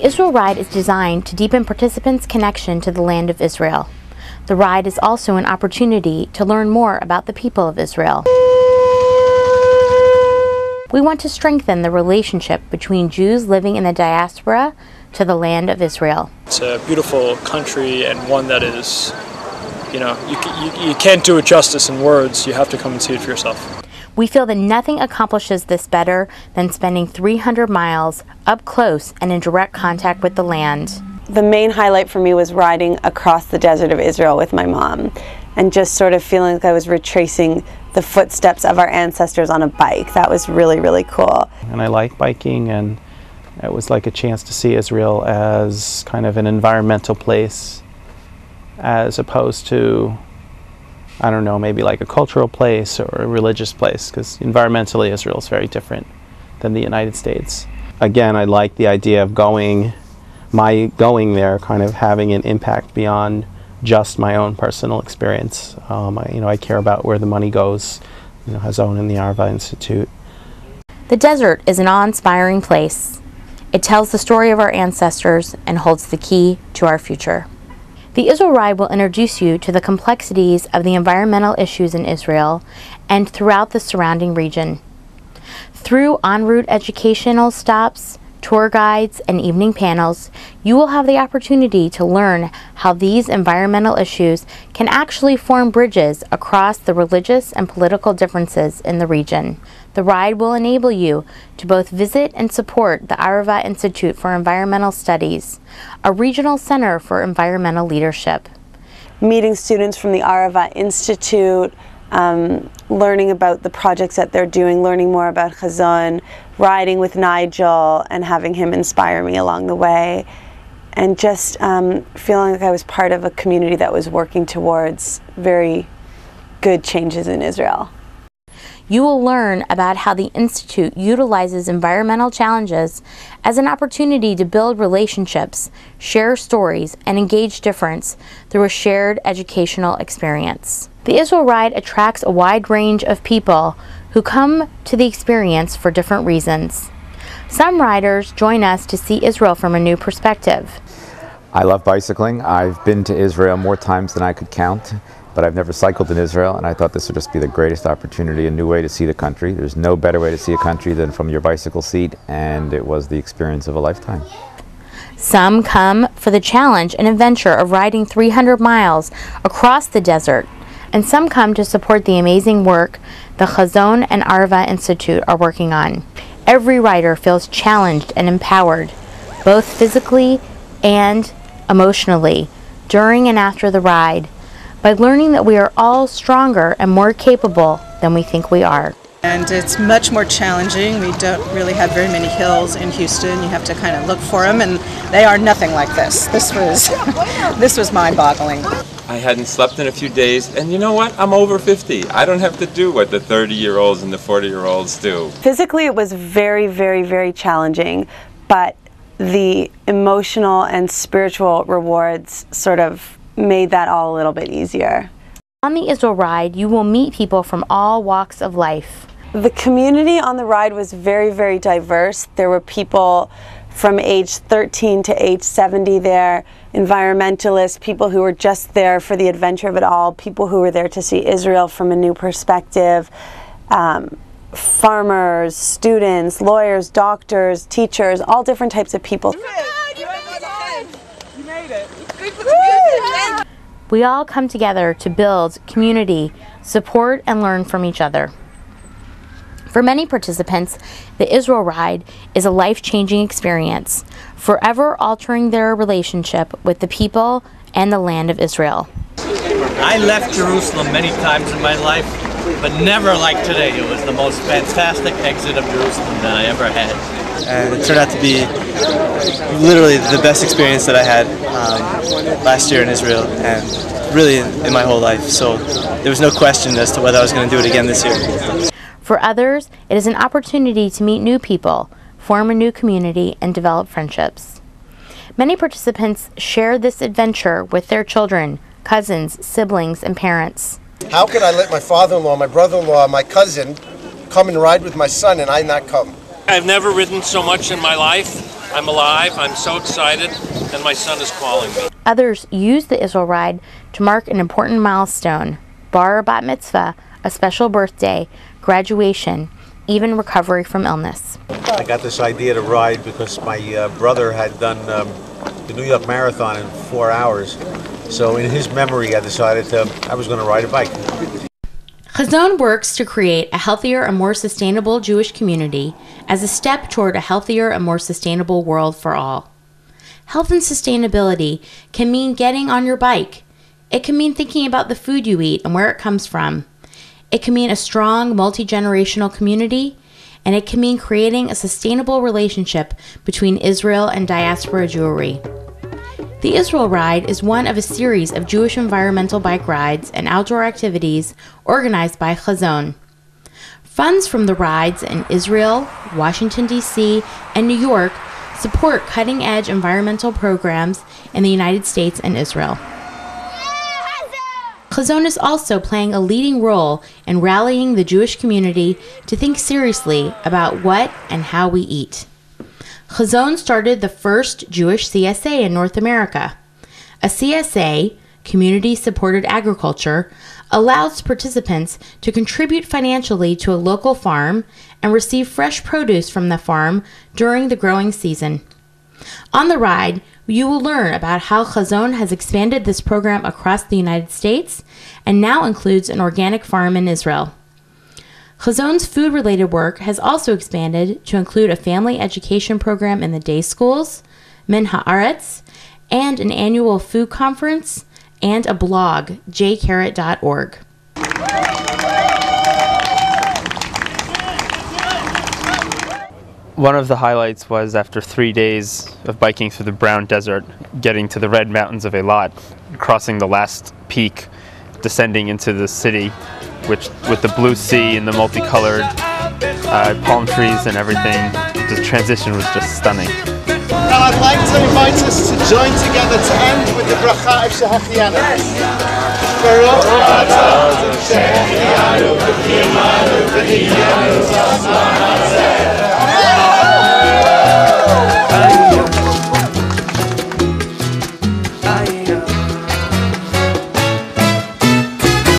The Israel Ride is designed to deepen participants' connection to the land of Israel. The ride is also an opportunity to learn more about the people of Israel. We want to strengthen the relationship between Jews living in the diaspora to the land of Israel. It's a beautiful country, and one that is, you can't do it justice in words. You have to come and see it for yourself. We feel that nothing accomplishes this better than spending 300 miles up close and in direct contact with the land. The main highlight for me was riding across the desert of Israel with my mom and just sort of feeling like I was retracing the footsteps of our ancestors on a bike. That was really, really cool. And I like biking, and it was like a chance to see Israel as kind of an environmental place as opposed to, I don't know, maybe like a cultural place or a religious place, because environmentally Israel is very different than the United States. Again, I like the idea of going there kind of having an impact beyond just my own personal experience. I care about where the money goes, Hazon and the Arava Institute. The desert is an awe-inspiring place. It tells the story of our ancestors and holds the key to our future. The Israel Ride will introduce you to the complexities of the environmental issues in Israel and throughout the surrounding region. Through en route educational stops, tour guides, and evening panels, you will have the opportunity to learn how these environmental issues can actually form bridges across the religious and political differences in the region. The ride will enable you to both visit and support the Arava Institute for Environmental Studies, a regional center for environmental leadership. Meeting students from the Arava Institute, learning about the projects that they're doing, learning more about Hazon, riding with Nigel and having him inspire me along the way, and just feeling like I was part of a community that was working towards very good changes in Israel. You will learn about how the Institute utilizes environmental challenges as an opportunity to build relationships, share stories, and engage difference through a shared educational experience. The Israel Ride attracts a wide range of people who come to the experience for different reasons. Some riders join us to see Israel from a new perspective. I love bicycling. I've been to Israel more times than I could count, but I've never cycled in Israel, and I thought this would just be the greatest opportunity, a new way to see the country. There's no better way to see a country than from your bicycle seat, and it was the experience of a lifetime. Some come for the challenge and adventure of riding 300 miles across the desert, and some come to support the amazing work the Hazon and Arava Institute are working on. Every rider feels challenged and empowered, both physically and emotionally, during and after the ride, by learning that we are all stronger and more capable than we think we are. And it's much more challenging. We don't really have very many hills in Houston. You have to kind of look for them, and they are nothing like this. This was mind-boggling. I hadn't slept in a few days, and you know what? I'm over 50. I don't have to do what the 30-year-olds and the 40-year-olds do. Physically, it was very, very, very challenging, but the emotional and spiritual rewards sort of made that all a little bit easier. On the Israel Ride, you will meet people from all walks of life. The community on the ride was very, very diverse. There were people from age 13 to age 70 there, environmentalists, people who were just there for the adventure of it all, people who were there to see Israel from a new perspective, farmers, students, lawyers, doctors, teachers, all different types of people. You made it. We all come together to build community, support, and learn from each other. For many participants, the Israel Ride is a life-changing experience, forever altering their relationship with the people and the land of Israel. I left Jerusalem many times in my life, but never like today. It was the most fantastic exit of Jerusalem that I ever had. And it turned out to be literally the best experience that I had last year in Israel, and really in my whole life. So there was no question as to whether I was going to do it again this year. For others, it is an opportunity to meet new people, form a new community, and develop friendships. Many participants share this adventure with their children, cousins, siblings, and parents. How could I let my father-in-law, my brother-in-law, my cousin come and ride with my son and I not come? I've never ridden so much in my life. I'm alive, I'm so excited, and my son is calling me. Others use the Israel Ride to mark an important milestone, bar or bat mitzvah, a special birthday, graduation, even recovery from illness. I got this idea to ride because my brother had done the New York Marathon in 4 hours. So in his memory, I decided I was going to ride a bike. Chazon works to create a healthier and more sustainable Jewish community as a step toward a healthier and more sustainable world for all. Health and sustainability can mean getting on your bike. It can mean thinking about the food you eat and where it comes from. It can mean a strong, multi-generational community, and it can mean creating a sustainable relationship between Israel and diaspora Jewry. The Israel Ride is one of a series of Jewish environmental bike rides and outdoor activities organized by Chazon. Funds from the rides in Israel, Washington, D.C., and New York support cutting-edge environmental programs in the United States and Israel. Chazon is also playing a leading role in rallying the Jewish community to think seriously about what and how we eat. Chazon started the first Jewish CSA in North America. A CSA, Community-Supported Agriculture, allows participants to contribute financially to a local farm and receive fresh produce from the farm during the growing season. On the ride, you will learn about how Chazon has expanded this program across the United States and now includes an organic farm in Israel. Chazon's food-related work has also expanded to include a family education program in the day schools, Min Haaretz, and an annual food conference, and a blog, jcarrot.org. One of the highlights was after 3 days of biking through the brown desert, getting to the red mountains of Eilat, crossing the last peak, descending into the city, which with the blue sea and the multicolored palm trees and everything, the transition was just stunning. Now I'd like to invite us to join together to end with the bracha of Shehachianu. Baruch atah Shehachianu v'kiyamanu v'hiyanu